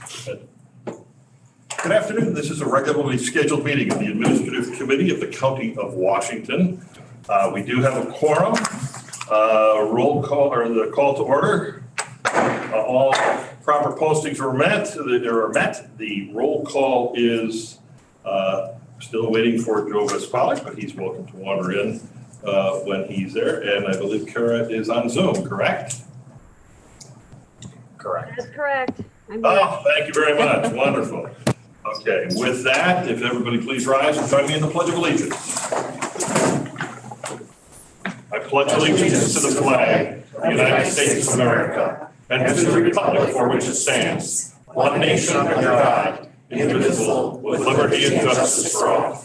Good afternoon. This is a regularly scheduled meeting of the Administrative Committee of the County of Washington. We do have a quorum, roll call, or the call to order. All proper postings were met. The roll call is still waiting for Joe Vespalic, but he's welcome to wander in when he's there. And I believe Kara is on Zoom, correct? Correct. That's correct. Oh, thank you very much. Wonderful. Okay, with that, if everybody please rise and join me in the Pledge of Allegiance. I pledge allegiance to the flag of the United States of America and to the republic for which it stands, one nation under God, indivisible, with liberty and justice for all.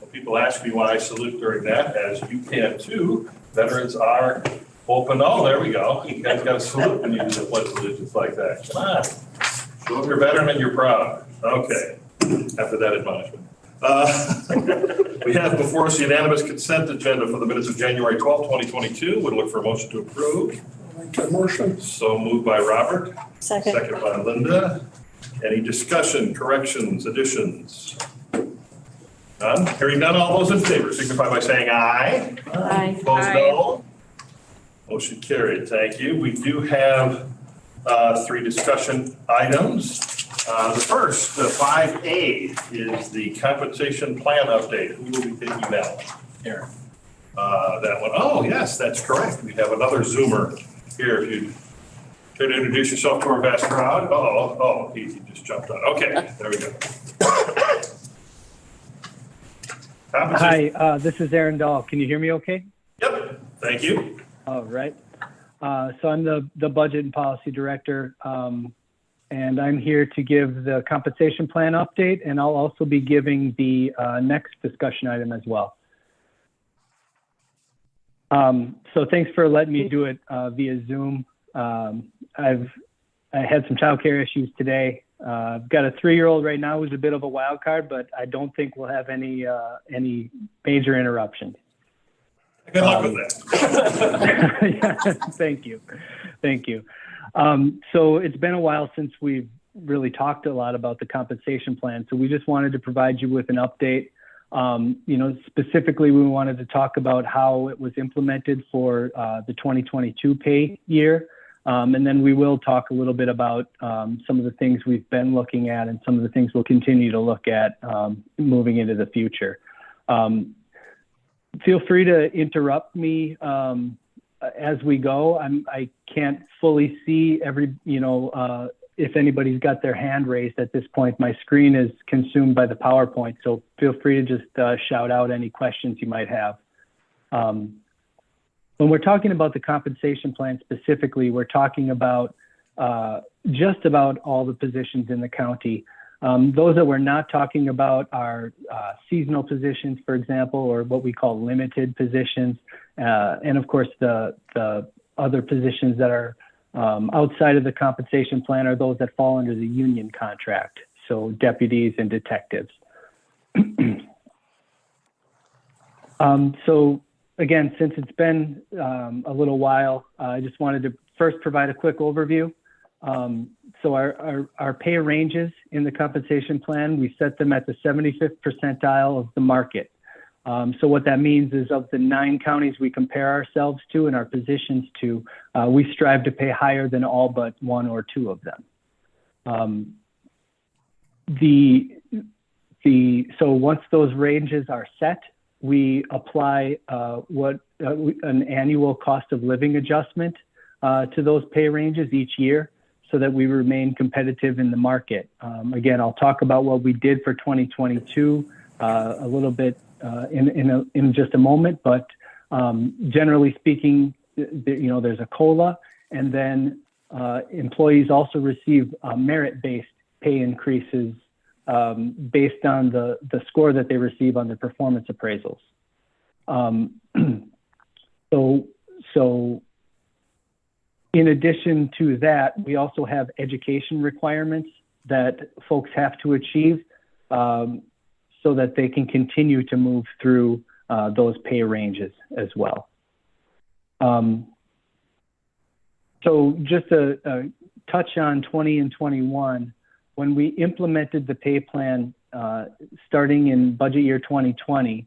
Well, people ask me why I salute during that, as you can too. Veterans are open. Oh, there we go. You guys got to salute when you do the Pledge of Allegiance like that. Come on. Show them you're veteran and you're proud. Okay. After that admonishment. We have before us the unanimous consent agenda for the minutes of January 12, 2022. Would look for a motion to approve. Good motion. So moved by Robert. Second. Second by Linda. Any discussion, corrections, additions? None? Hearing none, all those in favor signify by saying aye. Aye. Opposed, no. Motion carried. Thank you. We do have three discussion items. The first, 5A, is the compensation plan update. Who will be taking that one? Aaron. That one. Oh, yes, that's correct. We have another Zoomer here. If you could introduce yourself to our vast crowd. Oh, he just jumped on. Okay, there we go. Hi, this is Aaron Dahl. Can you hear me okay? Yep, thank you. All right. So I'm the Budget and Policy Director, and I'm here to give the compensation plan update, and I'll also be giving the next discussion item as well. So thanks for letting me do it via Zoom. I had some childcare issues today. I've got a 3-year-old right now who's a bit of a wild card, but I don't think we'll have any major interruptions. Good luck with that. Thank you. So it's been a while since we've really talked a lot about the compensation plan. So we just wanted to provide you with an update. Specifically, we wanted to talk about how it was implemented for the 2022 pay year. And then we will talk a little bit about some of the things we've been looking at and some of the things we'll continue to look at moving into the future. Feel free to interrupt me as we go. I can't fully see if anybody's got their hand raised at this point. My screen is consumed by the PowerPoint, so feel free to just shout out any questions you might have. When we're talking about the compensation plan specifically, we're talking about just about all the positions in the county. Those that we're not talking about are seasonal positions, for example, or what we call limited positions. And of course, the other positions that are outside of the compensation plan are those that fall under the union contract, so deputies and detectives. So again, since it's been a little while, I just wanted to first provide a quick overview. So our pay ranges in the compensation plan, we set them at the 75th percentile of the market. So what that means is of the 9 counties we compare ourselves to and our positions to, we strive to pay higher than all but 1 or 2 of them. So once those ranges are set, we apply an annual cost of living adjustment to those pay ranges each year, so that we remain competitive in the market. Again, I'll talk about what we did for 2022 a little bit in just a moment, but generally speaking, there's a COLA, and then employees also receive merit-based pay increases based on the score that they receive on their performance appraisals. So in addition to that, we also have education requirements that folks have to achieve so that they can continue to move through those pay ranges as well. So just a touch on 20 and 21, when we implemented the pay plan starting in budget year 2020,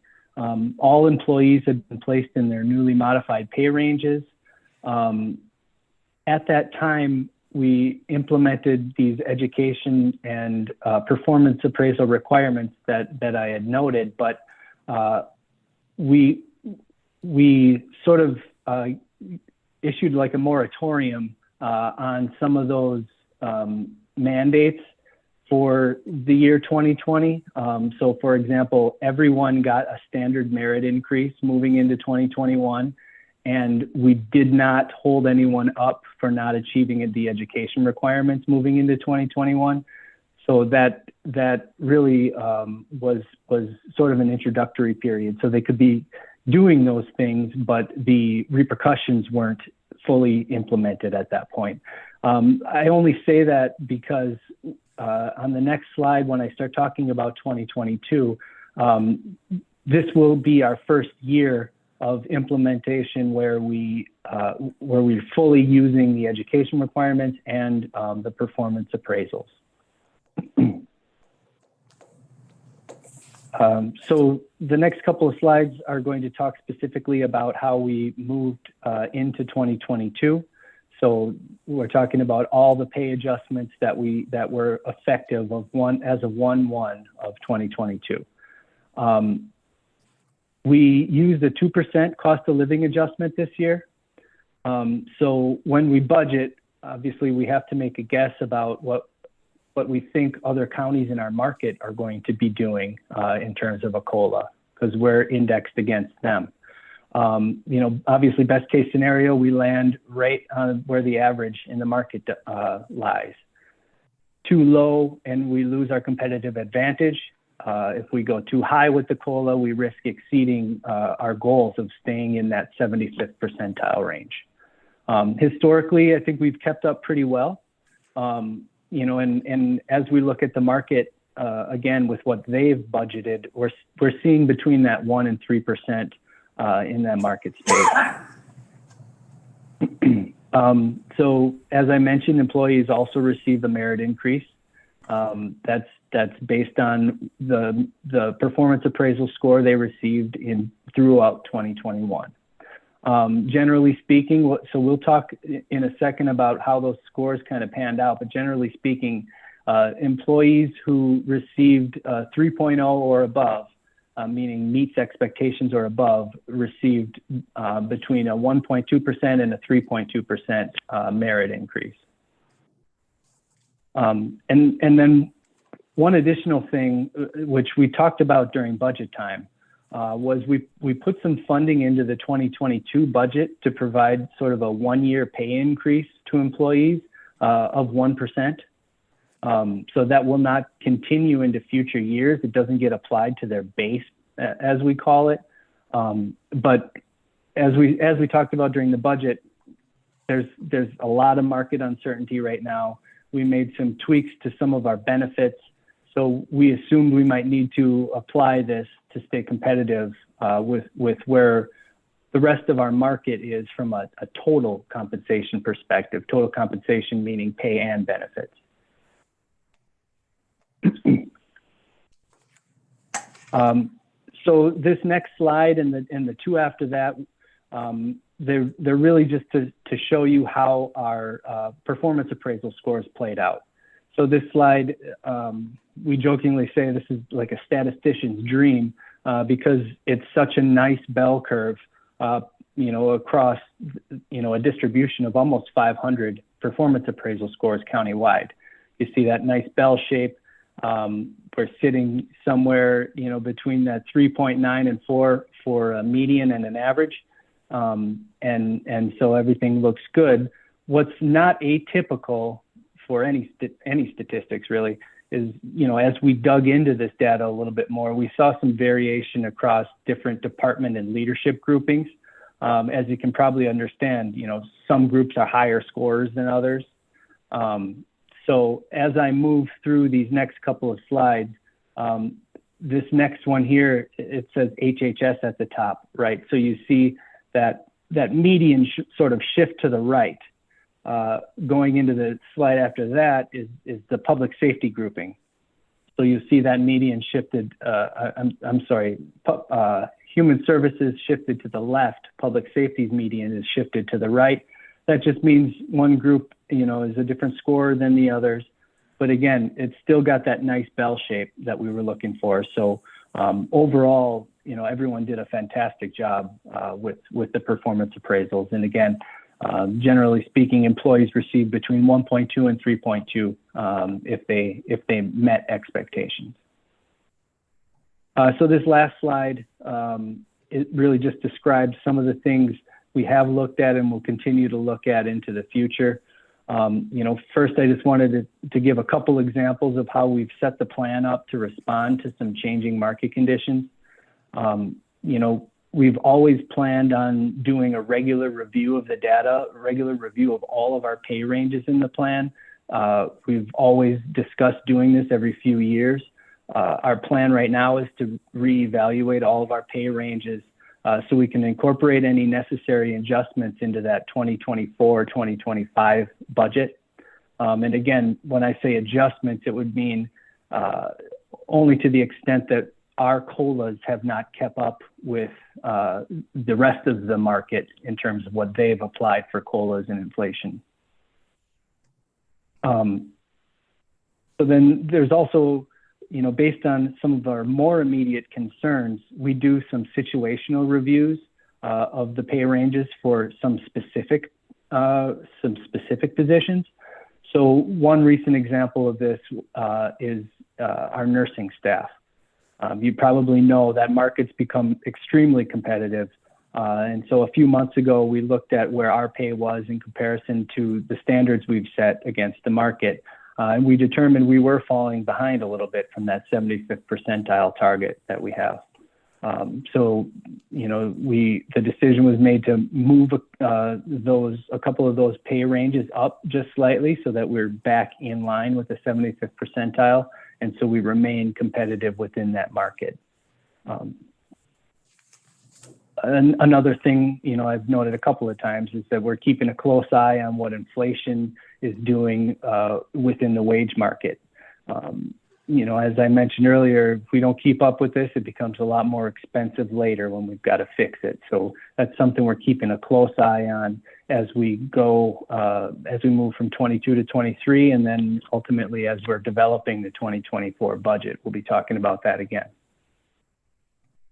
all employees had been placed in their newly modified pay ranges. At that time, we implemented these education and performance appraisal requirements that I had noted, but we sort of issued like a moratorium on some of those mandates for the year 2020. So for example, everyone got a standard merit increase moving into 2021, and we did not hold anyone up for not achieving the education requirements moving into 2021. So that really was sort of an introductory period. So they could be doing those things, but the repercussions weren't fully implemented at that point. I only say that because on the next slide, when I start talking about 2022, this will be our first year of implementation where we're fully using the education requirements and the performance appraisals. So the next couple of slides are going to talk specifically about how we moved into 2022. So we're talking about all the pay adjustments that were effective as of 1/1 of 2022. We used a 2% cost of living adjustment this year. So when we budget, obviously we have to make a guess about what we think other counties in our market are going to be doing in terms of a COLA, because we're indexed against them. Obviously best case scenario, we land right on where the average in the market lies. Too low and we lose our competitive advantage. If we go too high with the COLA, we risk exceeding our goals of staying in that 75th percentile range. Historically, I think we've kept up pretty well. And as we look at the market, again, with what they've budgeted, we're seeing between that 1% and 3% in that market space. So as I mentioned, employees also receive a merit increase. That's based on the performance appraisal score they received throughout 2021. Generally speaking, so we'll talk in a second about how those scores kind of panned out, but generally speaking, employees who received 3.0 or above, meaning meets expectations or above, received between a 1.2% and a 3.2% merit increase. And then one additional thing, which we talked about during budget time, was we put some funding into the 2022 budget to provide sort of a one-year pay increase to employees of 1%. So that will not continue into future years. It doesn't get applied to their base, as we call it. But as we talked about during the budget, there's a lot of market uncertainty right now. We made some tweaks to some of our benefits. So we assumed we might need to apply this to stay competitive with where the rest of our market is from a total compensation perspective. Total compensation meaning pay and benefits. So this next slide and the two after that, they're really just to show you how our performance appraisal scores played out. So this slide, we jokingly say this is like a statistician's dream because it's such a nice bell curve, across, a distribution of almost 500 performance appraisal scores countywide. You see that nice bell shape. We're sitting somewhere, between that 3.9 and 4 for a median and an average. And so everything looks good. What's not atypical for any statistics really is, as we dug into this data a little bit more, we saw some variation across different department and leadership groupings. As you can probably understand, some groups are higher scorers than others. So as I move through these next couple of slides, this next one here, it says HHS at the top, right? So you see that median sort of shift to the right. going into the slide after that is the public safety grouping. So you see that median shifted, human services shifted to the left, public safety's median is shifted to the right. That just means one group, is a different score than the others. But again, it's still got that nice bell shape that we were looking for. So overall, everyone did a fantastic job with the performance appraisals. And again, generally speaking, employees received between 1.2 and 3.2 if they met expectations. So this last slide, it really just describes some of the things we have looked at and will continue to look at into the future. First, I just wanted to give a couple examples of how we've set the plan up to respond to some changing market conditions. We've always planned on doing a regular review of the data, a regular review of all of our pay ranges in the plan. We've always discussed doing this every few years. Our plan right now is to reevaluate all of our pay ranges so we can incorporate any necessary adjustments into that 2024-2025 budget. And again, when I say adjustments, it would mean only to the extent that our COLAs have not kept up with the rest of the market in terms of what they've applied for COLAs and inflation. So then there's also, based on some of our more immediate concerns, we do some situational reviews of the pay ranges for some specific positions. So one recent example of this is our nursing staff. You probably know that market's become extremely competitive. And so a few months ago, we looked at where our pay was in comparison to the standards we've set against the market. And we determined we were falling behind a little bit from that 75th percentile target that we have. So, the decision was made to move a couple of those pay ranges up just slightly so that we're back in line with the 75th percentile. And so we remain competitive within that market. And another thing, I've noted a couple of times is that we're keeping a close eye on what inflation is doing within the wage market. As I mentioned earlier, if we don't keep up with this, it becomes a lot more expensive later when we've got to fix it. So that's something we're keeping a close eye on as we go, as we move from 22 to 23, and then ultimately as we're developing the 2024 budget, we'll be talking about that again.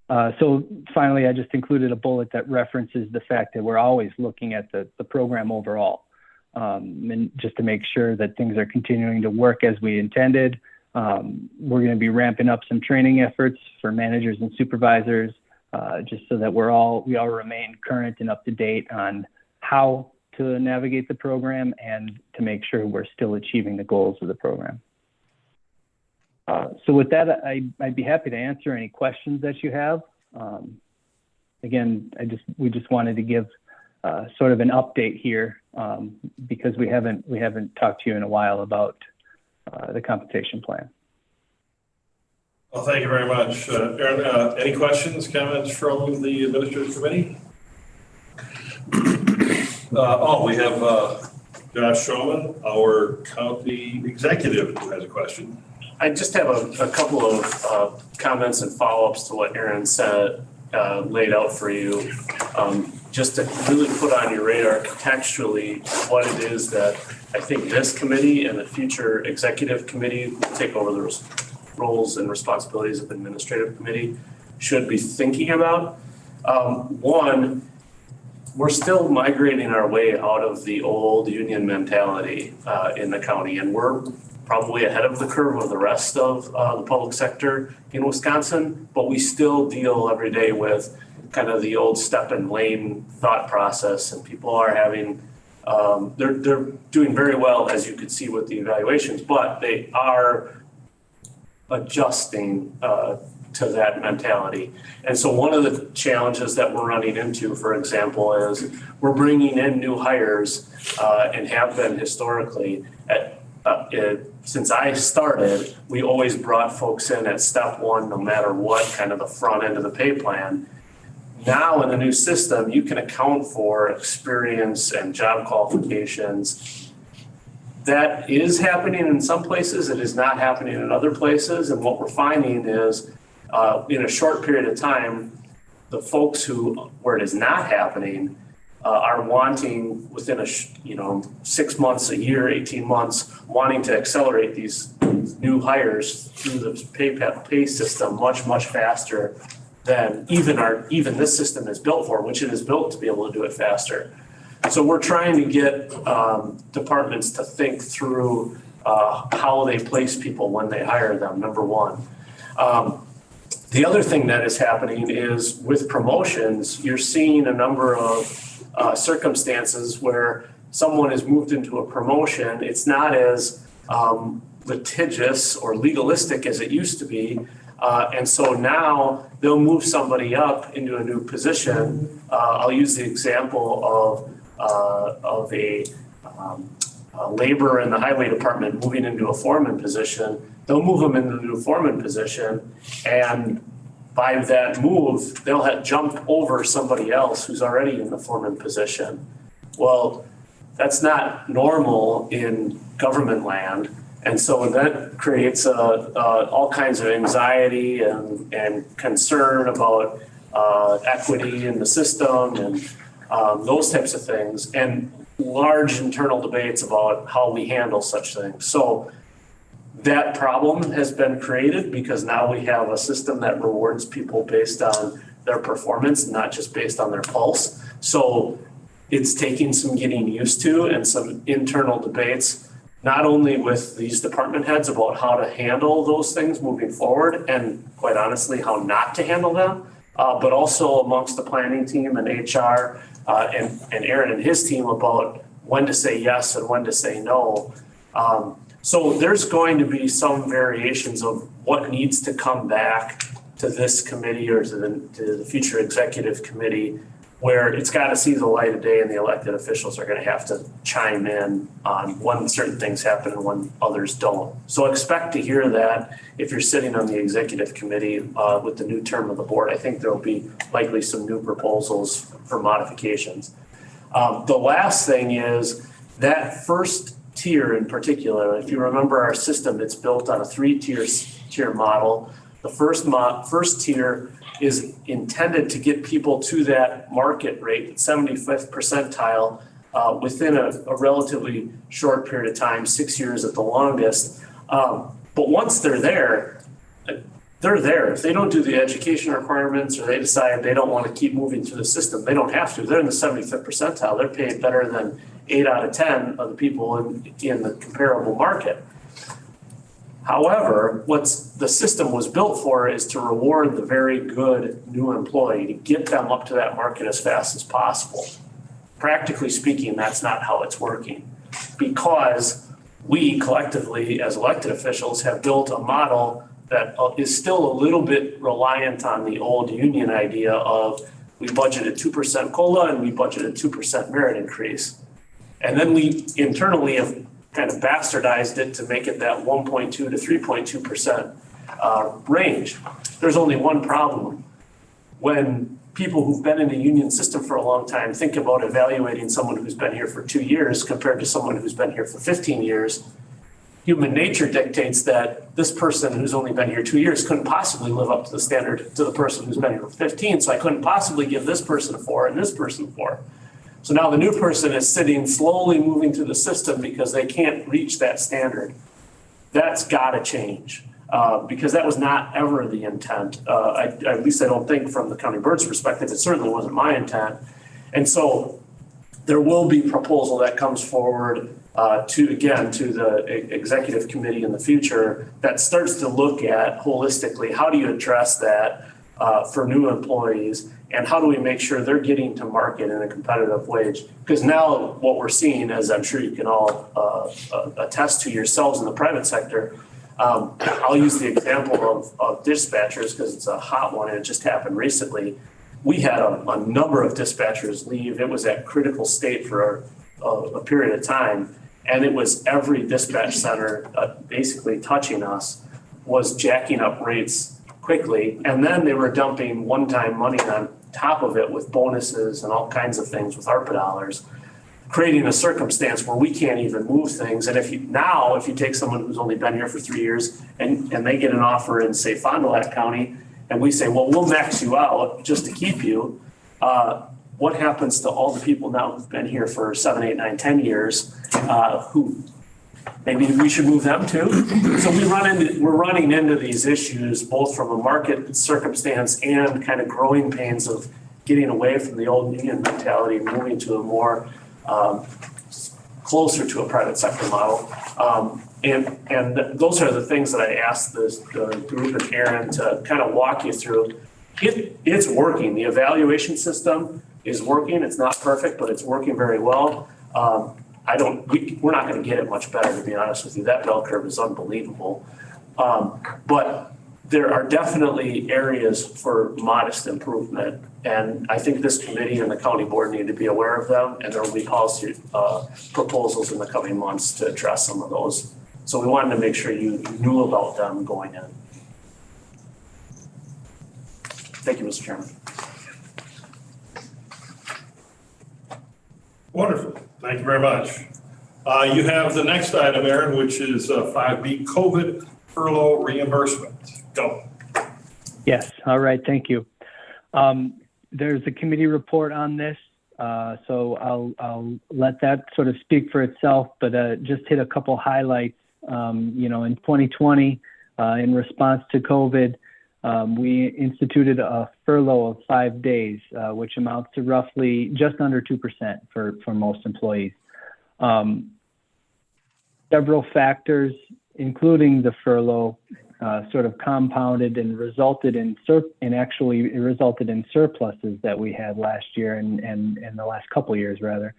So finally, I just included a bullet that references the fact that we're always looking at the program overall, and just to make sure that things are continuing to work as we intended. We're going to be ramping up some training efforts for managers and supervisors, just so that we all remain current and up to date on how to navigate the program and to make sure we're still achieving the goals of the program. So with that, I'd be happy to answer any questions that you have. Again, we just wanted to give sort of an update here because we haven't talked to you in a while about the compensation plan. Well, thank you very much. Aaron, any questions, comments from the administrative committee? We have Josh Showman, our county executive, who has a question. I just have a couple of comments and follow-ups to what Aaron said, laid out for you, just to really put on your radar contextually what it is that I think this committee and the future executive committee will take over the roles and responsibilities of the administrative committee should be thinking about. One, we're still migrating our way out of the old union mentality in the county, and we're probably ahead of the curve of the rest of the public sector in Wisconsin, but we still deal every day with kind of the old step and lane thought process, and people are having, they're doing very well, as you could see with the evaluations, but they are adjusting to that mentality. And so one of the challenges that we're running into, for example, is we're bringing in new hires and have been historically since I started, we always brought folks in at step one, no matter what kind of the front end of the pay plan. Now in the new system, you can account for experience and job qualifications. That is happening in some places. It is not happening in other places. And what we're finding is in a short period of time, the folks where it is not happening are wanting within 6 months, a year, 18 months, wanting to accelerate these new hires through the pay system much, much faster than even this system is built for, which it is built to be able to do it faster. So we're trying to get departments to think through how they place people when they hire them, number one. The other thing that is happening is with promotions, you're seeing a number of circumstances where someone is moved into a promotion. It's not as litigious or legalistic as it used to be. And so now they'll move somebody up into a new position. I'll use the example of a laborer in the highway department moving into a foreman position. They'll move them into the new foreman position, and by that move, they'll jump over somebody else who's already in the foreman position. Well, that's not normal in government land. And so that creates all kinds of anxiety and concern about equity in the system and those types of things, and large internal debates about how we handle such things. So that problem has been created because now we have a system that rewards people based on their performance, not just based on their pulse. So it's taking some getting used to and some internal debates, not only with these department heads about how to handle those things moving forward and quite honestly, how not to handle them, but also amongst the planning team and HR and Aaron and his team about when to say yes and when to say no. So there's going to be some variations of what needs to come back to this committee or to the future executive committee, where it's got to see the light of day and the elected officials are going to have to chime in on when certain things happen and when others don't. So expect to hear that if you're sitting on the executive committee with the new term of the board. I think there'll be likely some new proposals for modifications. The last thing is that first tier in particular. If you remember our system, it's built on a tier model. The first tier is intended to get people to that market rate, 75th percentile, within a relatively short period of time, 6 years at the longest. But once they're there, they're there. If they don't do the education requirements or they decide they don't want to keep moving through the system, they don't have to. They're in the 75th percentile. They're paid better than 8 out of 10 of the people in the comparable market. However, what the system was built for is to reward the very good new employee, to get them up to that market as fast as possible. Practically speaking, that's not how it's working, because we collectively as elected officials have built a model that is still a little bit reliant on the old union idea of we budgeted 2% COLA and we budgeted 2% merit increase. And then we internally have kind of bastardized it to make it that 1.2 to 3.2% range. There's only one problem. When people who've been in the union system for a long time think about evaluating someone who's been here for 2 years compared to someone who's been here for 15 years, human nature dictates that this person who's only been here 2 years couldn't possibly live up to the standard to the person who's been here for 15. So I couldn't possibly give this person a 4 and this person a 4. So now the new person is sitting slowly moving through the system because they can't reach that standard. That's got to change because that was not ever the intent. At least I don't think from the county board's perspective, it certainly wasn't my intent. And so there will be proposal that comes forward to the executive committee in the future that starts to look at holistically, how do you address that for new employees? And how do we make sure they're getting to market in a competitive wage? Because now what we're seeing, as I'm sure you can all attest to yourselves in the private sector, I'll use the example of dispatchers because it's a hot one and it just happened recently. We had a number of dispatchers leave. It was at critical state for a period of time. And it was every dispatch center basically touching us was jacking up rates quickly. And then they were dumping one-time money on top of it with bonuses and all kinds of things with ARPA dollars, creating a circumstance where we can't even move things. And if you take someone who's only been here for 3 years and they get an offer in, say, Fond du Lac County, and we say, well, we'll max you out just to keep you, what happens to all the people now who've been here for 7, 8, 9, 10 years, who maybe we should move them too? So we're running into these issues both from a market circumstance and kind of growing pains of getting away from the old union mentality and moving to a more closer to a private sector model. And those are the things that I asked the group and Aaron to kind of walk you through. It's working. The evaluation system is working. It's not perfect, but it's working very well. We're not going to get it much better, to be honest with you. That bell curve is unbelievable. But there are definitely areas for modest improvement. And I think this committee and the county board need to be aware of them. And there will be policy proposals in the coming months to address some of those. So we wanted to make sure you knew about them going in. Thank you, Mr. Chairman. Wonderful. Thank you very much. You have the next item, Aaron, which is 5B, COVID furlough reimbursement. Go. Yes. All right. Thank you. There's a committee report on this, so I'll let that sort of speak for itself, but just hit a couple highlights. In 2020, in response to COVID, we instituted a furlough of 5 days, which amounts to roughly just under 2% for most employees. Several factors, including the furlough, sort of compounded and resulted in surpluses that we had last year and the last couple of years rather.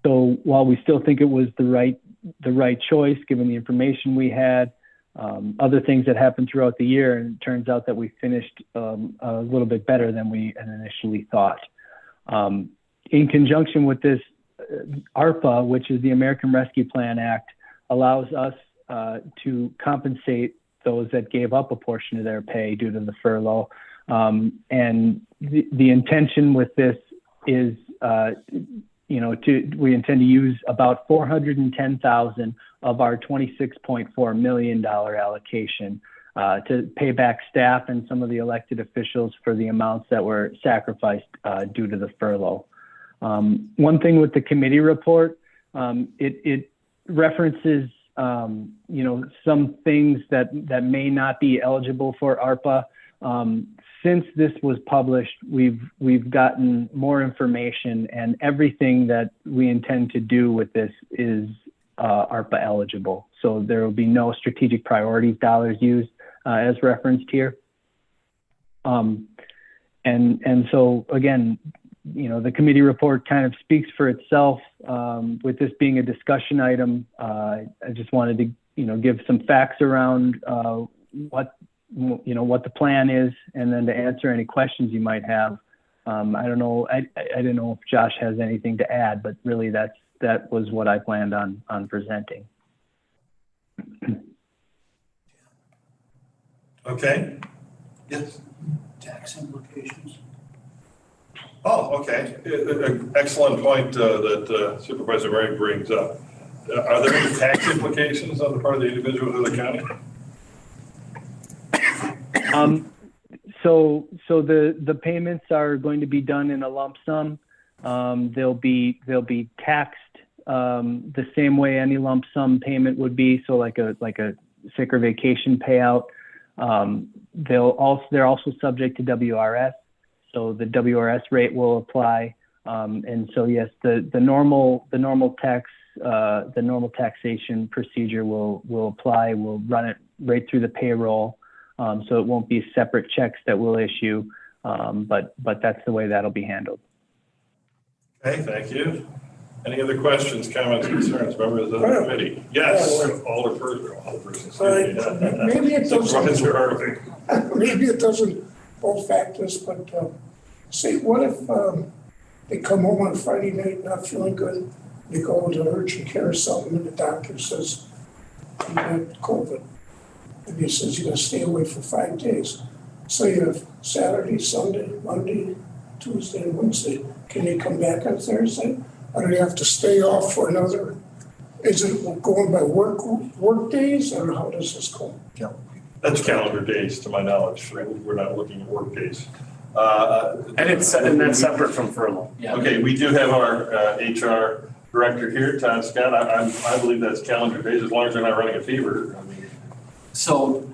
So while we still think it was the right choice given the information we had, other things that happened throughout the year, and it turns out that we finished a little bit better than we had initially thought. In conjunction with this, ARPA, which is the American Rescue Plan Act, allows us to compensate those that gave up a portion of their pay due to the furlough. And the intention with this is, we intend to use about $410,000 of our $26.4 million allocation to pay back staff and some of the elected officials for the amounts that were sacrificed due to the furlough. One thing with the committee report, it references some things that may not be eligible for ARPA. Since this was published, we've gotten more information, and everything that we intend to do with this is ARPA eligible. So there will be no strategic priorities dollars used as referenced here. And so again, the committee report kind of speaks for itself. With this being a discussion item, I just wanted to give some facts around what the plan is, and then to answer any questions you might have. I don't know. I didn't know if Josh has anything to add, but really that was what I planned on presenting. Okay. Yes. Tax implications. Oh, okay. Excellent point that Supervisor Murray brings up. Are there any tax implications on the part of the individuals of the county? So the payments are going to be done in a lump sum. They'll be taxed the same way any lump sum payment would be. So like a sick or vacation payout. They're also subject to WRS. So the WRS rate will apply. And so yes, the normal taxation procedure will apply. We'll run it right through the payroll. So it won't be separate checks that we'll issue, but that's the way that'll be handled. Okay, thank you. Any other questions, comments, concerns, members of the committee? Yes, Alderperson. Maybe it doesn't both factors, but say, what if they come home on Friday night not feeling good, they go to urgent care or something, and the doctor says you got COVID. And he says you're going to stay away for 5 days. say if Saturday, Sunday, Monday, Tuesday, and Wednesday, can they come back on Thursday? Or do they have to stay off for another, is it going by work days, or how does this go? That's calendar days, to my knowledge. We're not looking at work days. And that's separate from furlough. Yeah. Okay, we do have our HR director here, Todd Scott. I believe that's calendar days, as long as they're not running a fever. I mean, So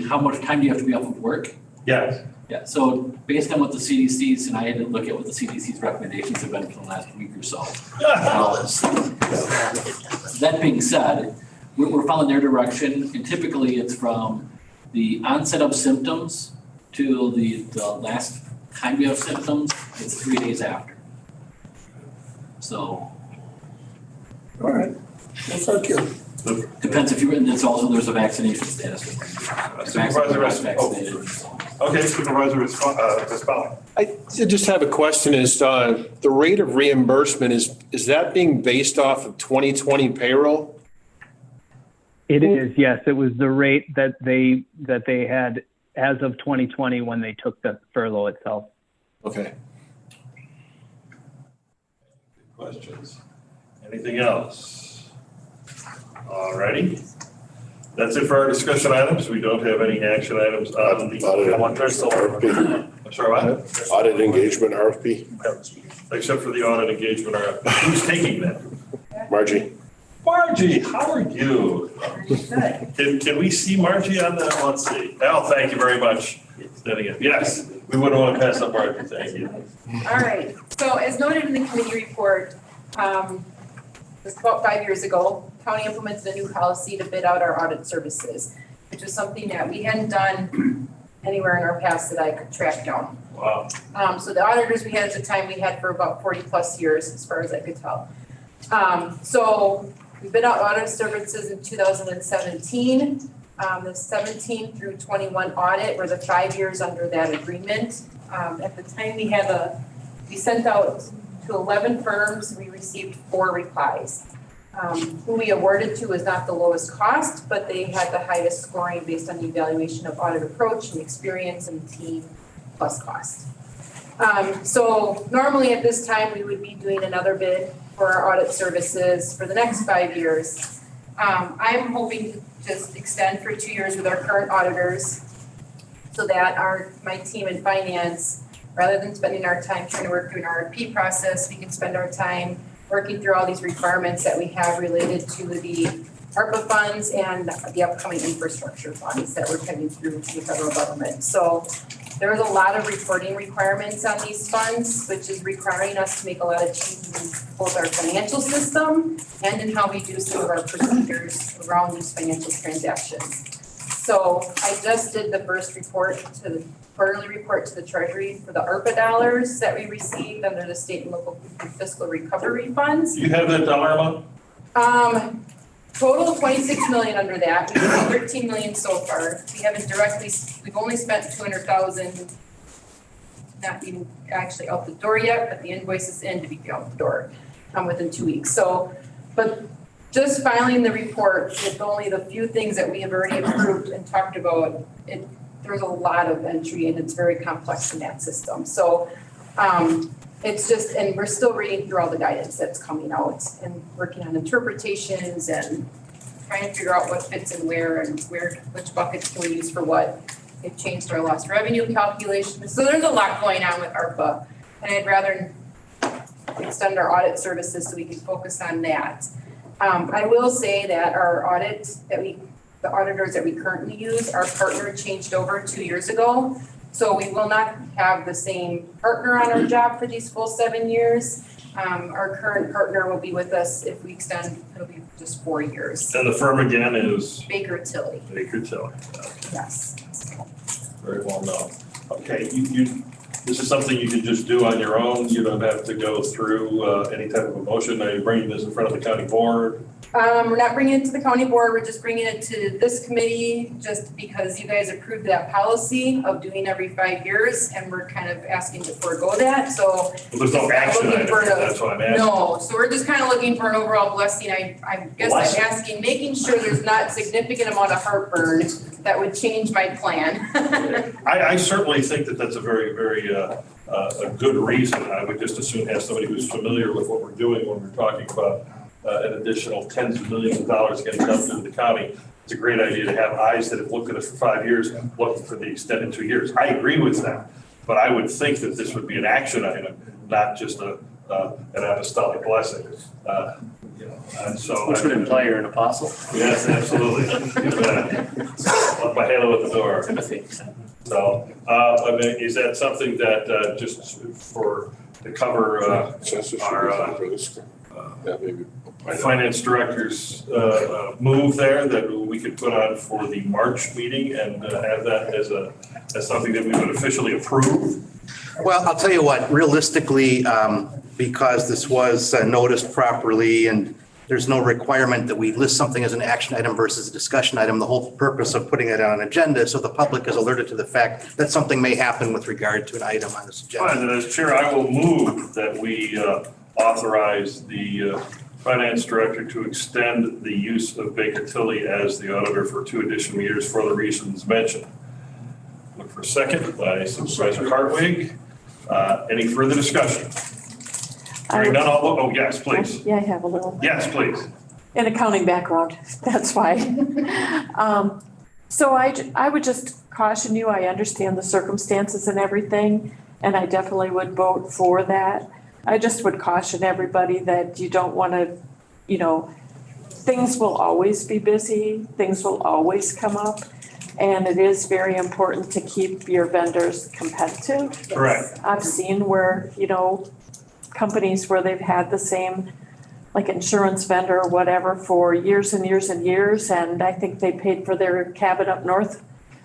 how much time do you have to be off of work? yes. Yeah, so based on what the CDC's, and I had to look at what the CDC's recommendations have been for the last week or so. That being said, we're following their direction, and typically it's from the onset of symptoms to the last time you have symptoms, it's 3 days after. So All right, well, thank you. depends if you're, and it's also, there's a vaccination status. Supervisor Vaccinated. Okay, Supervisor Vespali. I just have a question, is the rate of reimbursement, is that being based off of 2020 payroll? It is, yes. It was the rate that they had as of 2020 when they took the furlough itself. Okay. Questions? Anything else? All righty. That's it for our discussion items. We don't have any action items on the. I'm sorry, what? Audit engagement RFP, Except for the audit engagement. Who's taking that? Margie. Margie, how are you? Can we see Margie on that? Let's see. Al, thank you very much. Standing in. Yes, we wouldn't want to pass up Margie. Thank you. All right, so as noted in the committee report, this was about 5 years ago, county implemented a new policy to bid out our audit services, which was something that we hadn't done anywhere in our past that I could track down. Wow. So the auditors we had at the time, we had for about 40 plus years, as far as I could tell. So we bid out audit services in 2017. The 17 through 21 audit were the 5 years under that agreement. At the time we sent out to 11 firms, we received 4 replies. Who we awarded to was not the lowest cost, but they had the highest scoring based on the evaluation of audit approach and experience and team plus cost. So normally at this time, we would be doing another bid for our audit services for the next 5 years. I'm hoping to just extend for 2 years with our current auditors so that my team in finance, rather than spending our time trying to work through an RFP process, we can spend our time working through all these requirements that we have related to the ARPA funds and the upcoming infrastructure funds that we're coming through to the federal government. So there is a lot of reporting requirements on these funds, which is requiring us to make a lot of changes in both our financial system and in how we do some of our procedures around these financial transactions. So I just did the first quarterly report to the Treasury for the ARPA dollars that we received under the state and local fiscal recovery funds. Do you have that dollar amount? Total of 26 million under that. We've done 13 million so far. We've only spent 200,000, not even actually out the door yet, but the invoice is in to be out the door within 2 weeks. So, but just filing the report with only the few things that we have already approved and talked about, there's a lot of entry and it's very complex in that system. So it's just, and we're still reading through all the guidance that's coming out and working on interpretations and trying to figure out what fits in where and which buckets can we use for what. They've changed our lost revenue calculations. So there's a lot going on with ARPA, and I'd rather extend our audit services so we can focus on that. I will say that our the auditors that we currently use, our partner changed over 2 years ago. So we will not have the same partner on our job for these full 7 years. Our current partner will be with us if we extend, it'll be just 4 years. And the firm again is? Baker Tilly. Baker Tilly. Yes. Very well known. Okay, this is something you can just do on your own. You don't have to go through any type of a motion. Are you bringing this in front of the county board? We're not bringing it to the county board, we're just bringing it to this committee, just because you guys approved that policy of doing every 5 years, and we're kind of asking to forego that, so. Well, there's no action Looking item, for the- that's what I'm asking. No, so we're just kind of looking for an overall blessing, I guess Blessing. I'm asking, making sure there's not significant amount of heartburn that would change my plan. I certainly think that that's a very, very, a good reason. I would just as soon have somebody who's familiar with what we're doing when we're talking about an additional tens of millions of dollars getting dumped into the county. It's a great idea to have eyes that have looked at it for 5 years, looking for the extended 2 years. I agree with that, but I would think that this would be an action item, not just an apostolic blessing. And so. Which would imply you're an apostle. Yes, absolutely. Up my halo at the door. Timothy. So, I mean, is that something that, just to cover, Census should be our, fine for this. Yeah, maybe. finance director's, move there that we could put on for the March meeting and have that as something that we would officially approve? Well, I'll tell you what, realistically, because this was noticed properly and there's no requirement that we list something as an action item versus a discussion item, the whole purpose of putting it on an agenda is so the public is alerted to the fact that something may happen with regard to an item on this agenda. Fine, then as chair, I will move that we authorize the finance director to extend the use of Baker Tilly as the auditor for 2 additional years for the reasons mentioned. Look for a second by Supervisor Hartwig. Any further discussion? Hearing none, oh, yes, please. Yeah, I have a little, Yes, please. an accounting background, that's why. So I would just caution you, I understand the circumstances and everything, and I definitely would vote for that. I just would caution everybody that you don't want to, things will always be busy, things will always come up, and it is very important to keep your vendors competitive. Correct. I've seen where, companies where they've had the same, like insurance vendor or whatever for years and years and years, and I think they paid for their cabin up north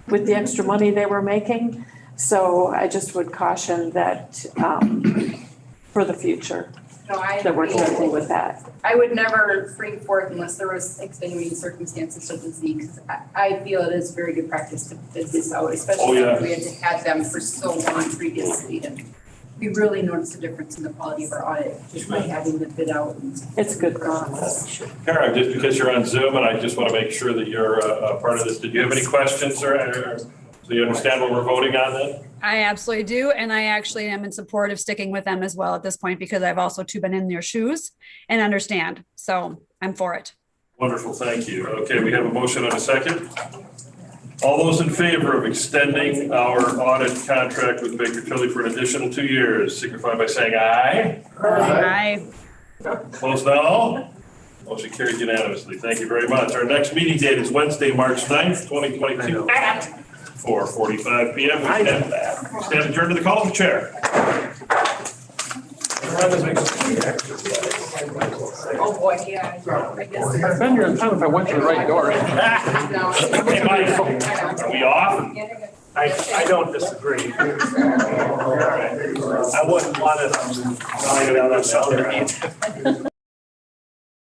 with the extra money they were making. So I just would caution that for the future, No, I that we're agree. careful with that. I would never bring forth unless there was extenuating circumstances such as these, because I feel it is very good practice to bid this out, especially yeah. if we had them for so long previously. And we really noticed a difference in the quality of our audit just by having the bid out. It's a good process. Karen, just because you're on Zoom and I just want to make sure that you're a part of this, did you have any questions or so you understand what we're voting on then? I absolutely do. And I actually am in support of sticking with them as well at this point, because I've also too been in their shoes and understand. So I'm for it. Wonderful, thank you. Okay, we have a motion and a second. All those in favor of extending our audit contract with Baker Tilly for an additional 2 years, signify by saying aye. Aye. Opposed, no. Motion carried unanimously. Thank you very much. Our next meeting date is Wednesday, March 9th, 2022 at 4:45 p.m. We stand adjourned to the call of the chair. Oh, boy, yeah, I guess. I'd been here in time if I went to the right door. No. Hey, Mike, are we off? I don't disagree. All right. I wouldn't want to.